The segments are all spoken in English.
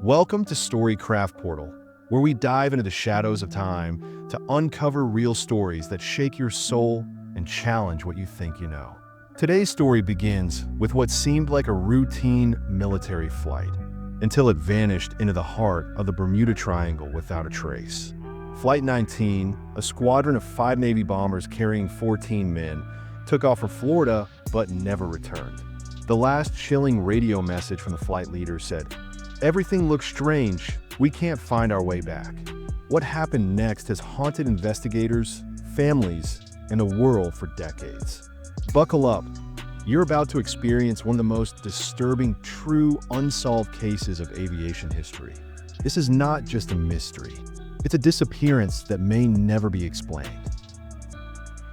Welcome to Storycraft Portal, where we dive into the shadows of time to uncover real stories that shake your soul and challenge what you think you know. Today's story begins with what seemed like a routine military flight, until it vanished into the heart of the Bermuda Triangle without a trace. Flight 19, a squadron of 5 Navy bombers carrying 14 men, took off for Florida but never returned. The last chilling radio message from the flight leader said, "Everything looks strange. We can't find our way back." What happened next has haunted investigators, families, and the world for decades. Buckle up. You're about to experience one of the most disturbing, true, unsolved cases of aviation history. This is not just a mystery. It's a disappearance that may never be explained.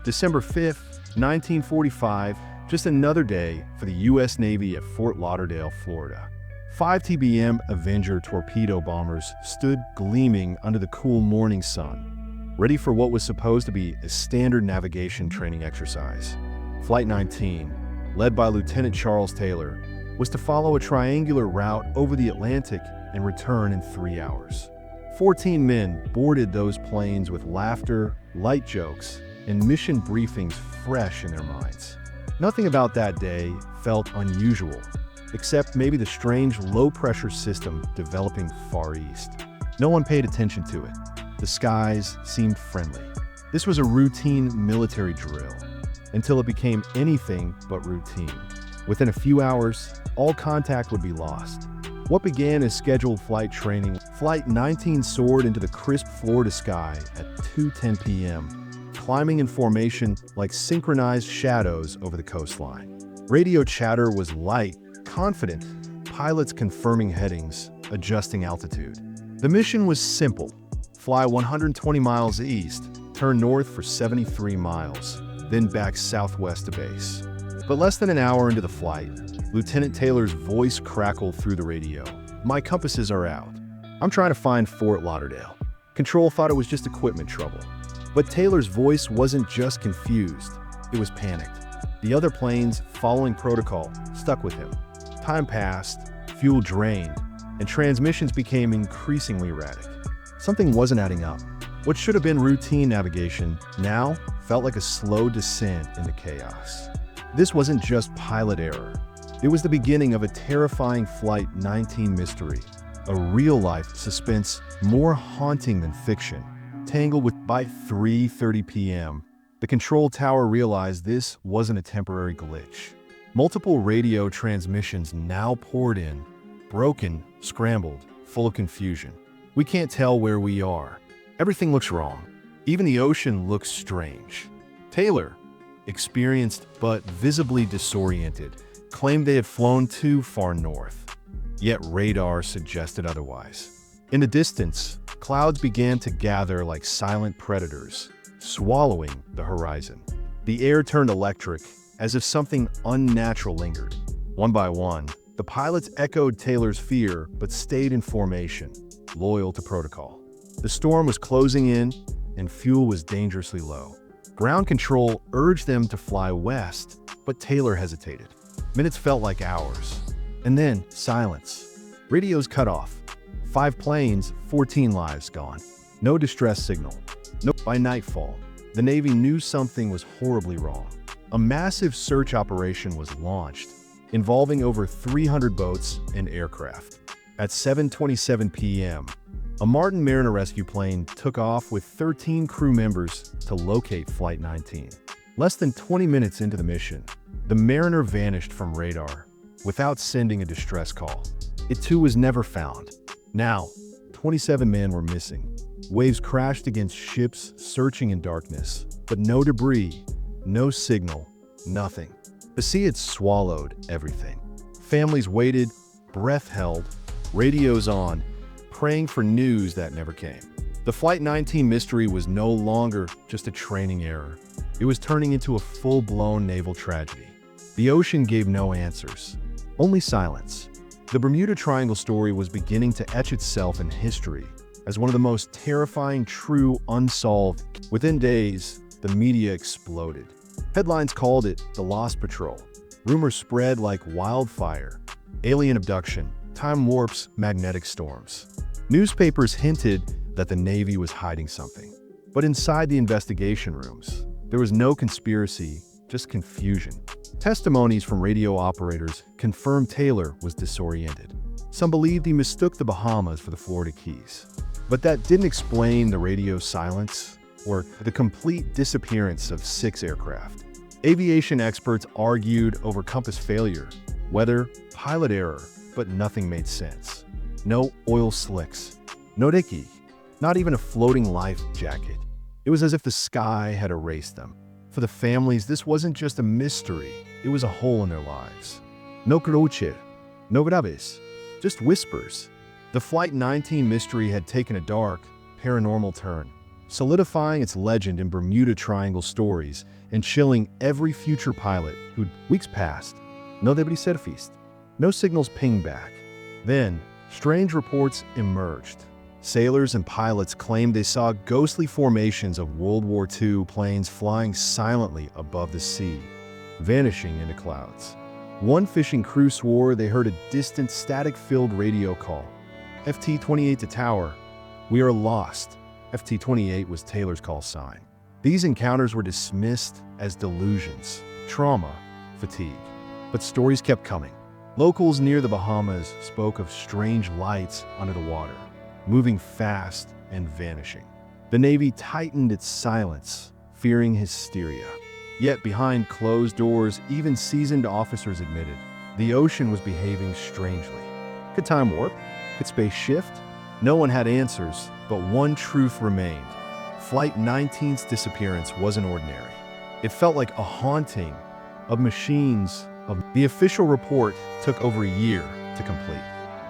December 5th, 1945, just another day for the U.S. Navy at Fort Lauderdale, Florida. 5 TBM Avenger torpedo bombers stood gleaming under the cool morning sun, ready for what was supposed to be a standard navigation training exercise. Flight 19, led by Lieutenant Charles Taylor, was to follow a triangular route over the Atlantic and return in 3 hours. 14 men boarded those planes with laughter, light jokes, and mission briefings fresh in their minds. Nothing about that day felt unusual, except maybe the strange low-pressure system developing Far East. No one paid attention to it. The skies seemed friendly. This was a routine military drill, until it became anything but routine. Within a few hours, all contact would be lost. What began as scheduled flight training, Flight 19 soared into the crisp Florida sky at 2:10 p.m., climbing in formation like synchronized shadows over the coastline. Radio chatter was light, confident, pilots confirming headings, adjusting altitude. The mission was simple: fly 120 miles east, turn north for 73 miles, then back southwest to base. But less than an hour into the flight, Lieutenant Taylor's voice crackled through the radio. "My compasses are out. I'm trying to find Fort Lauderdale." Control thought it was just equipment trouble. But Taylor's voice wasn't just confused, it was panicked. The other planes, following protocol, stuck with him. Time passed, fuel drained, and transmissions became increasingly erratic. Something wasn't adding up. What should have been routine navigation now felt like a slow descent into chaos. This wasn't just pilot error. It was the beginning of a terrifying Flight 19 mystery, a real-life suspense more haunting than fiction. Tangled with by 3:30 p.m., the control tower realized this wasn't a temporary glitch. Multiple radio transmissions now poured in, broken, scrambled, full of confusion. "We can't tell where we are. Everything looks wrong. Even the ocean looks strange." Taylor, experienced but visibly disoriented, claimed they had flown too far north. Yet radar suggested otherwise. In the distance, clouds began to gather like silent predators, swallowing the horizon. The air turned electric, as if something unnatural lingered. One by one, the pilots echoed Taylor's fear but stayed in formation, loyal to protocol. The storm was closing in, and fuel was dangerously low. Ground control urged them to fly west, but Taylor hesitated. Minutes felt like hours. And then, silence. Radios cut off. 5 planes, 14 lives gone. No distress signal. By nightfall, the Navy knew something was horribly wrong. A massive search operation was launched, involving over 300 boats and aircraft. At 7:27 p.m., a Martin Mariner rescue plane took off with 13 crew members to locate Flight 19. Less than 20 minutes into the mission, the Mariner vanished from radar without sending a distress call. It too was never found. Now, 27 men were missing. Waves crashed against ships searching in darkness, but no debris, no signal, nothing. The sea had swallowed everything. Families waited, breath held, radios on, praying for news that never came. The Flight 19 mystery was no longer just a training error. It was turning into a full-blown naval tragedy. The ocean gave no answers, only silence. The Bermuda Triangle story was beginning to etch itself in history as one of the most terrifying, true, unsolved. Within days, the media exploded. Headlines called it the Lost Patrol. Rumors spread like wildfire. Alien abduction, time warps, magnetic storms. Newspapers hinted that the Navy was hiding something. But inside the investigation rooms, there was no conspiracy, just confusion. Testimonies from radio operators confirmed Taylor was disoriented. Some believed he mistook the Bahamas for the Florida Keys. But that didn't explain the radio silence or the complete disappearance of 6 aircraft. Aviation experts argued over compass failure, weather, pilot error, but nothing made sense. No oil slicks, no dicky, not even a floating life jacket. It was as if the sky had erased them. For the families, this wasn't just a mystery, it was a hole in their lives. No croce, no graves, just whispers. The Flight 19 mystery had taken a dark, paranormal turn, solidifying its legend in Bermuda Triangle stories and chilling every future pilot who'd weeks passed. No debriefing, no signals pinged back. Then, strange reports emerged. Sailors and pilots claimed they saw ghostly formations of World War II planes flying silently above the sea, vanishing into clouds. One fishing crew swore they heard a distant, static-filled radio call. FT-28 to tower, we are lost. FT-28 was Taylor's call sign. These encounters were dismissed as delusions, trauma, fatigue. But stories kept coming. Locals near the Bahamas spoke of strange lights under the water, moving fast and vanishing. The Navy tightened its silence, fearing hysteria. Yet behind closed doors, even seasoned officers admitted the ocean was behaving strangely. Could time warp? Could space shift? No one had answers, but one truth remained. Flight 19's disappearance wasn't ordinary. It felt like a haunting of machines. The official report took over a year to complete.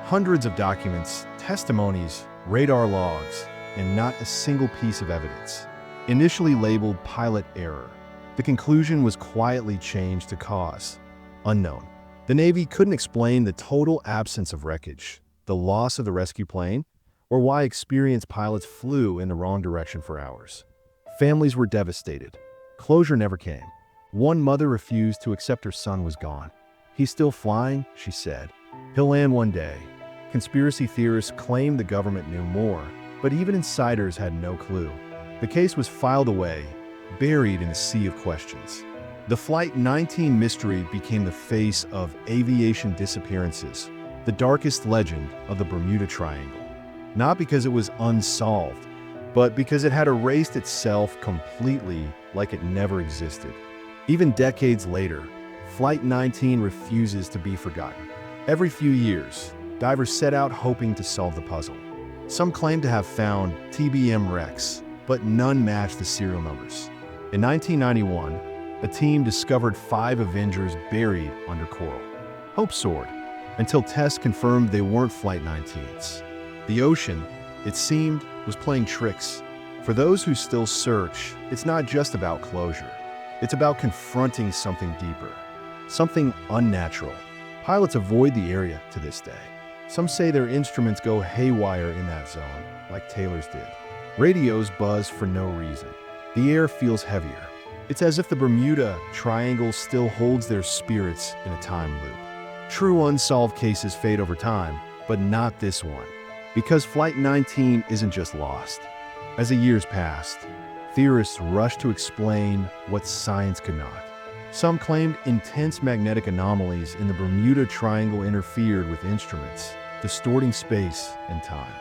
Hundreds of documents, testimonies, radar logs, and not a single piece of evidence. Initially labeled pilot error, the conclusion was quietly changed to cause unknown. The Navy couldn't explain the total absence of wreckage, the loss of the rescue plane, or why experienced pilots flew in the wrong direction for hours. Families were devastated. Closure never came. One mother refused to accept her son was gone. He's still flying, she said. He'll land one day. Conspiracy theorists claimed the government knew more, but even insiders had no clue. The case was filed away, buried in a sea of questions. The Flight 19 mystery became the face of aviation disappearances, the darkest legend of the Bermuda Triangle. Not because it was unsolved, but because it had erased itself completely like it never existed. Even decades later, Flight 19 refuses to be forgotten. Every few years, divers set out hoping to solve the puzzle. Some claim to have found TBM wrecks, but none match the serial numbers. In 1991, a team discovered 5 Avengers buried under coral. Hope soared, until tests confirmed they weren't Flight 19s. The ocean, it seemed, was playing tricks. For those who still search, it's not just about closure. It's about confronting something deeper, something unnatural. Pilots avoid the area to this day. Some say their instruments go haywire in that zone, like Taylor's did. Radios buzz for no reason. The air feels heavier. It's as if the Bermuda Triangle still holds their spirits in a time loop. True unsolved cases fade over time, but not this one. Because Flight 19 isn't just lost. As the years passed, theorists rushed to explain what science could not. Some claimed intense magnetic anomalies in the Bermuda Triangle interfered with instruments, distorting space and time.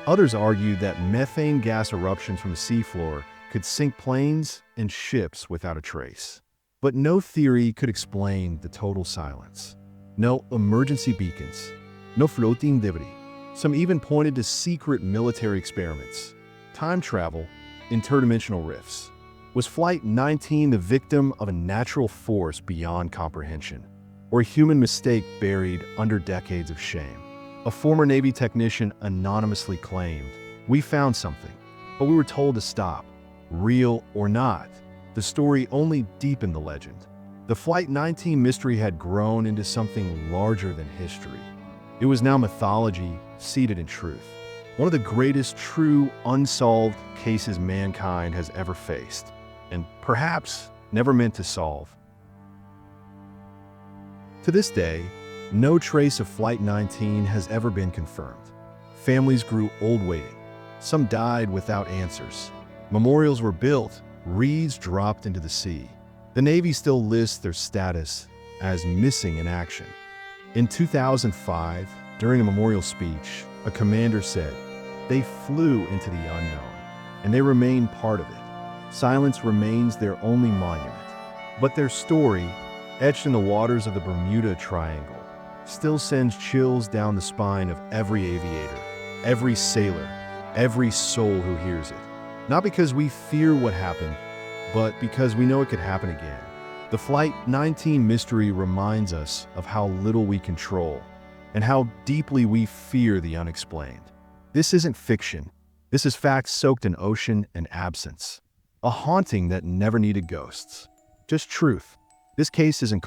Others argued that methane gas eruptions from the seafloor could sink planes and ships without a trace. But no theory could explain the total silence. No emergency beacons, no floating debris. Some even pointed to secret military experiments, time travel, interdimensional rifts. Was Flight 19 the victim of a natural force beyond comprehension, or a human mistake buried under decades of shame? A former Navy technician anonymously claimed, "We found something, but we were told to stop." Real or not, the story only deepened the legend. The Flight 19 mystery had grown into something larger than history. It was now mythology seated in truth. One of the greatest true unsolved cases mankind has ever faced, and perhaps never meant to solve. To this day, No trace of Flight 19 has ever been confirmed. Families grew old waiting. Some died without answers. Memorials were built, reeds dropped into the sea. The Navy still lists their status as missing in action. In 2005, during a memorial speech, a commander said, "They flew into the unknown, and they remain part of it. Silence remains their only monument." But their story, etched in the waters of the Bermuda Triangle, still sends chills down the spine of every aviator, every sailor, every soul who hears it. Not because we fear what happened, but because we know it could happen again. The Flight 19 mystery reminds us of how little we control and how deeply we fear the unexplained. This isn't fiction. This is fact soaked in ocean and absence. A haunting that never needed ghosts. Just truth. This case isn't